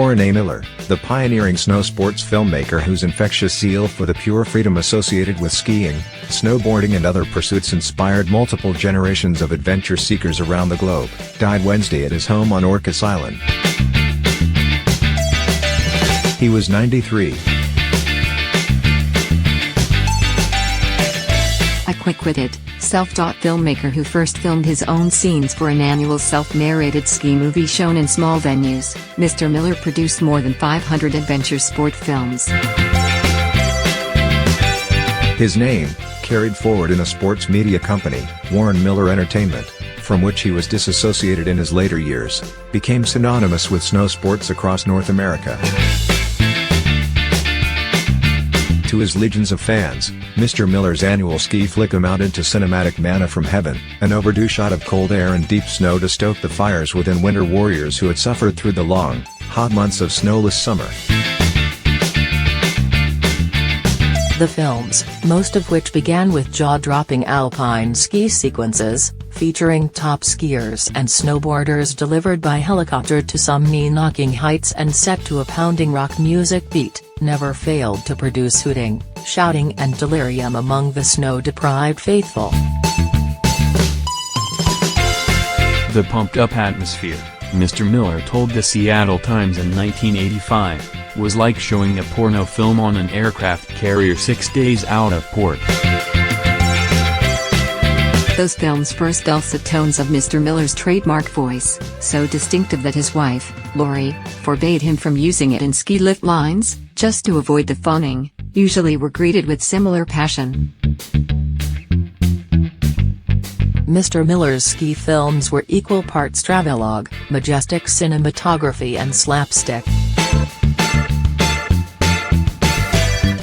Warren A. Miller, the pioneering snow sports filmmaker whose infectious zeal for the pure freedom associated with skiing, snowboarding and other pursuits inspired multiple generations of adventure seekers around the globe, died Wednesday at his home on Orcas Island. He was 93. A quick-witted, self-taught filmmaker who first filmed his own scenes for an annual self-narrated ski movie shown in small venues, Mr. Miller produced more than 500 adventure sport films. His name, carried forward in a sports media company, Warren Miller Entertainment, from which he was disassociated in his later years, became synonymous with snow sports across North America. To his legions of fans, Mr. Miller's annual ski flick amounted to cinematic manna from heaven, an overdue shot of cold air and deep snow to stoke the fires within winter warriors who had suffered through the long, hot months of snowless summer. The films, most of which began with jaw-dropping alpine ski sequences, featuring top skiers and snowboarders delivered by helicopter to some knee-knocking heights and set to a pounding rock music beat, never failed to produce hooting, shouting and delirium among the snow-deprived faithful. The pumped-up atmosphere, Mr. Miller told the Seattle Times in 1985, was like showing a porno film on an aircraft carrier 6 days out of port. Those films' first dulcet tones of Mr. Miller's trademark voice, so distinctive that his wife, Lori, forbade him from using it in ski lift lines, just to avoid the phoning, usually were greeted with similar passion. Mr. Miller's ski films were equal parts travelogue, majestic cinematography and slapstick.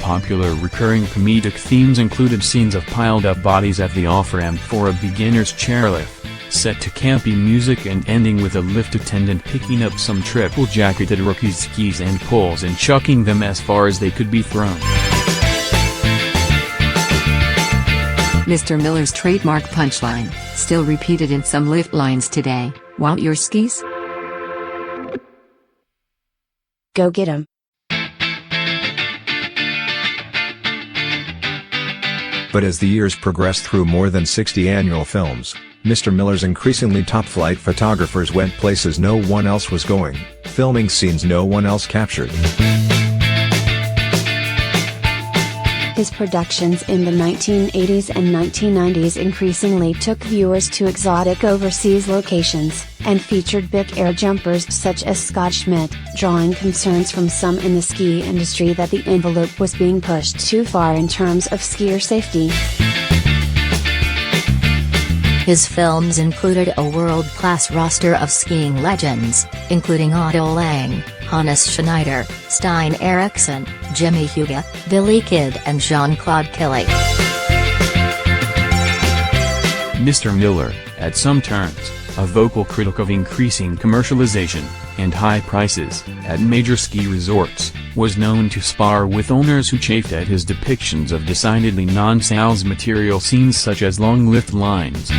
Popular recurring comedic themes included scenes of piled-up bodies at the off-ramp for a beginner's chairlift, set to campy music and ending with a lift attendant picking up some triple-jacketed rookie's skis and poles and chucking them as far as they could be thrown. Mr. Miller's trademark punchline, still repeated in some lift lines today, "Want your skis? Go get 'em." But as the years progressed through more than 60 annual films, Mr. Miller's increasingly top-flight photographers went places no one else was going, filming scenes no one else captured. His productions in the 1980s and 1990s increasingly took viewers to exotic overseas locations, and featured big air jumpers such as Scott Schmidt, drawing concerns from some in the ski industry that the envelope was being pushed too far in terms of skier safety. His films included a world-class roster of skiing legends, including Otto Lang, Hannes Schneider, Stein Eriksen, Jimmy Huga, Billy Kidd and Jean-Claude Killy. Mr. Miller, at some turns, a vocal critic of increasing commercialization and high prices at major ski resorts, was known to spar with owners who chafed at his depictions of decidedly non-sales material scenes such as long lift lines.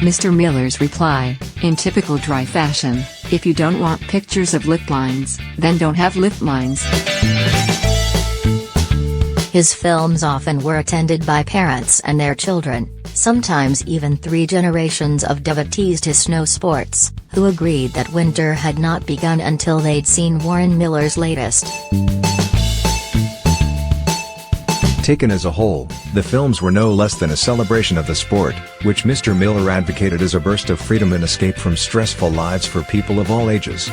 Mr. Miller's reply, in typical dry fashion, "If you don't want pictures of lift lines, then don't have lift lines." His films often were attended by parents and their children, sometimes even 3 generations of devotees to snow sports, who agreed that winter had not begun until they'd seen Warren Miller's latest. Taken as a whole, the films were no less than a celebration of the sport, which Mr. Miller advocated as a burst of freedom and escape from stressful lives for people of all ages.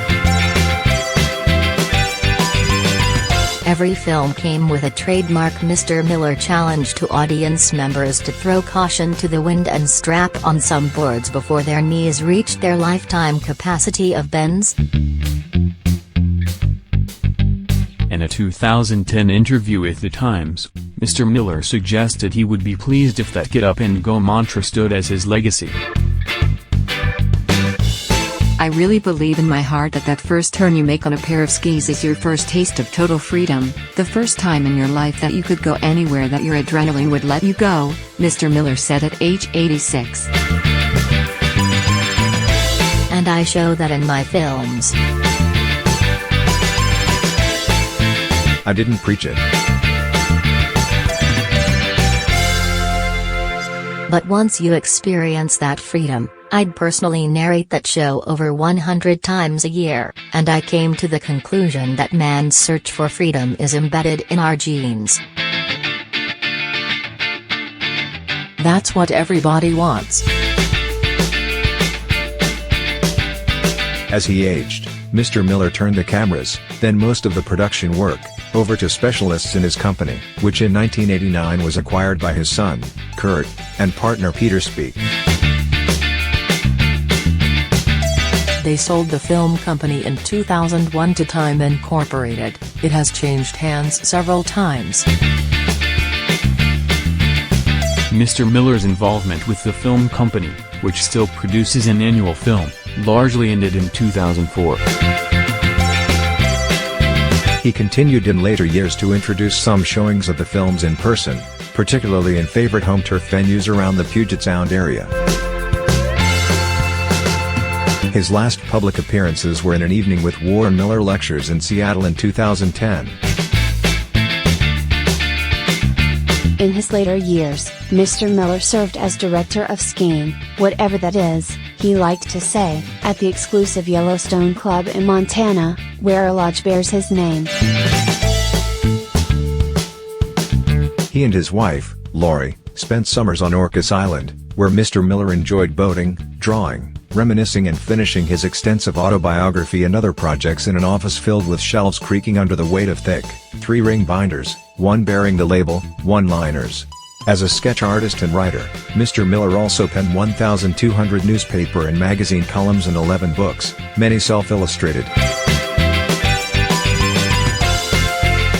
Every film came with a trademark Mr. Miller challenge to audience members to throw caution to the wind and strap on some boards before their knees reached their lifetime capacity of bends. In a 2010 interview with The Times, Mr. Miller suggested he would be pleased if that get up and go mantra stood as his legacy. "I really believe in my heart that that first turn you make on a pair of skis is your first taste of total freedom, the first time in your life that you could go anywhere that your adrenaline would let you go," Mr. Miller said at age 86. and I show that in my films. I didn't preach it. But once you experience that freedom, I'd personally narrate that show over 100 times a year, and I came to the conclusion that man's search for freedom is embedded in our genes. That's what everybody wants. As he aged, Mr. Miller turned the cameras, then most of the production work, over to specialists in his company, which in 1989 was acquired by his son, Kurt, and partner Peter Speak. They sold the film company in 2001 to Time Incorporated. It has changed hands several times. Mr. Miller's involvement with the film company, which still produces an annual film, largely ended in 2004. He continued in later years to introduce some showings of the films in person, particularly in favorite home turf venues around the Puget Sound area. His last public appearances were in an evening with Warren Miller Lectures in Seattle in 2010. In his later years, Mr. Miller served as director of skiing, whatever that is, he liked to say, at the exclusive Yellowstone Club in Montana, where a lodge bears his name. He and his wife, Lori, spent summers on Orcas Island, where Mr. Miller enjoyed boating, drawing, reminiscing and finishing his extensive autobiography and other projects in an office filled with shelves creaking under the weight of thick, 3-ring binders, one bearing the label, one-liners. As a sketch artist and writer, Mr. Miller also penned 1,200 newspaper and magazine columns and 11 books, many self-illustrated.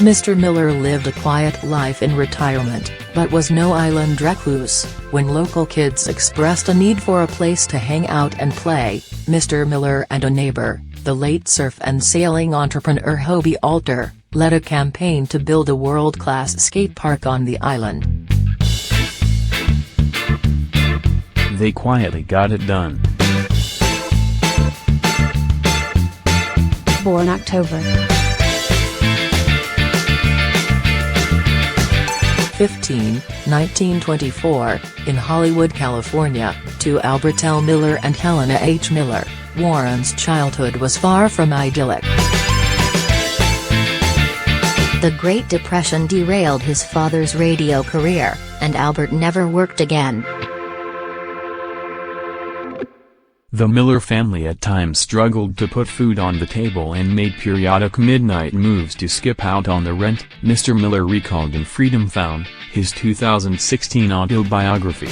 Mr. Miller lived a quiet life in retirement, but was no island recluse. When local kids expressed a need for a place to hang out and play, Mr. Miller and a neighbor, the late surf and sailing entrepreneur Hobie Alter, led a campaign to build a world-class skate park on the island. They quietly got it done. Born October 15, 1924, in Hollywood, California, to Albert L. Miller and Helena H. Miller, Warren's childhood was far from idyllic. The Great Depression derailed his father's radio career, and Albert never worked again. The Miller family at times struggled to put food on the table and made periodic midnight moves to skip out on the rent, Mr. Miller recalled in Freedom Found, his 2016 autobiography.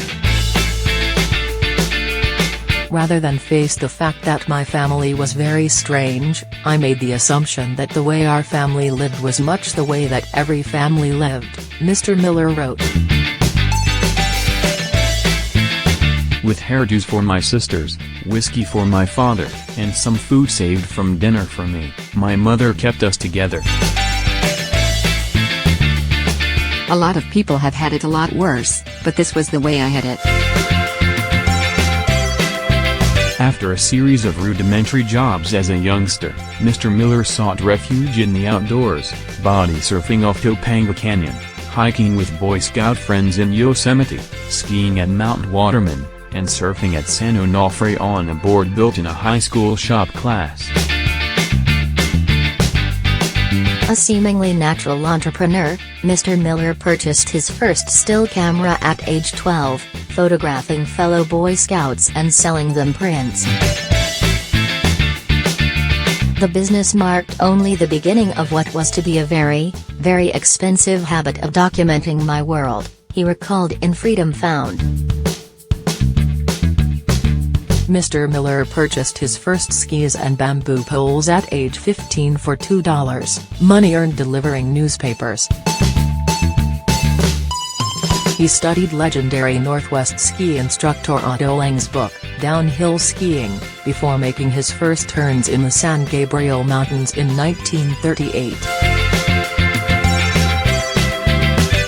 Rather than face the fact that my family was very strange, I made the assumption that the way our family lived was much the way that every family lived, Mr. Miller wrote. With hairdos for my sisters, whiskey for my father, and some food saved from dinner for me, my mother kept us together. A lot of people have had it a lot worse, but this was the way I had it. After a series of rudimentary jobs as a youngster, Mr. Miller sought refuge in the outdoors, body surfing off Topanga Canyon, hiking with Boy Scout friends in Yosemite, skiing at Mount Waterman, and surfing at San Onofre on a board built in a high school shop class. A seemingly natural entrepreneur, Mr. Miller purchased his first still camera at age 12, photographing fellow Boy Scouts and selling them prints. The business marked only the beginning of what was to be a very, very expensive habit of documenting my world, he recalled in Freedom Found. Mr. Miller purchased his first skis and bamboo poles at age 15 for $2, money earned delivering newspapers. He studied legendary Northwest ski instructor Otto Lang's book, Downhill Skiing, before making his first turns in the San Gabriel Mountains in 1938.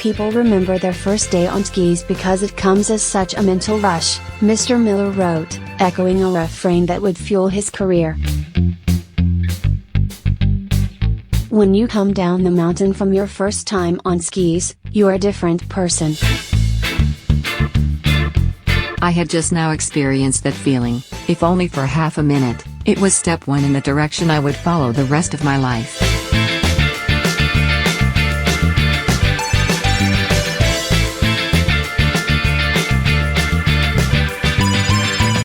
people remember their first day on skis because it comes as such a mental rush, Mr. Miller wrote, echoing a refrain that would fuel his career. When you come down the mountain from your first time on skis, you're a different person. I had just now experienced that feeling, if only for half a minute. It was step one in the direction I would follow the rest of my life.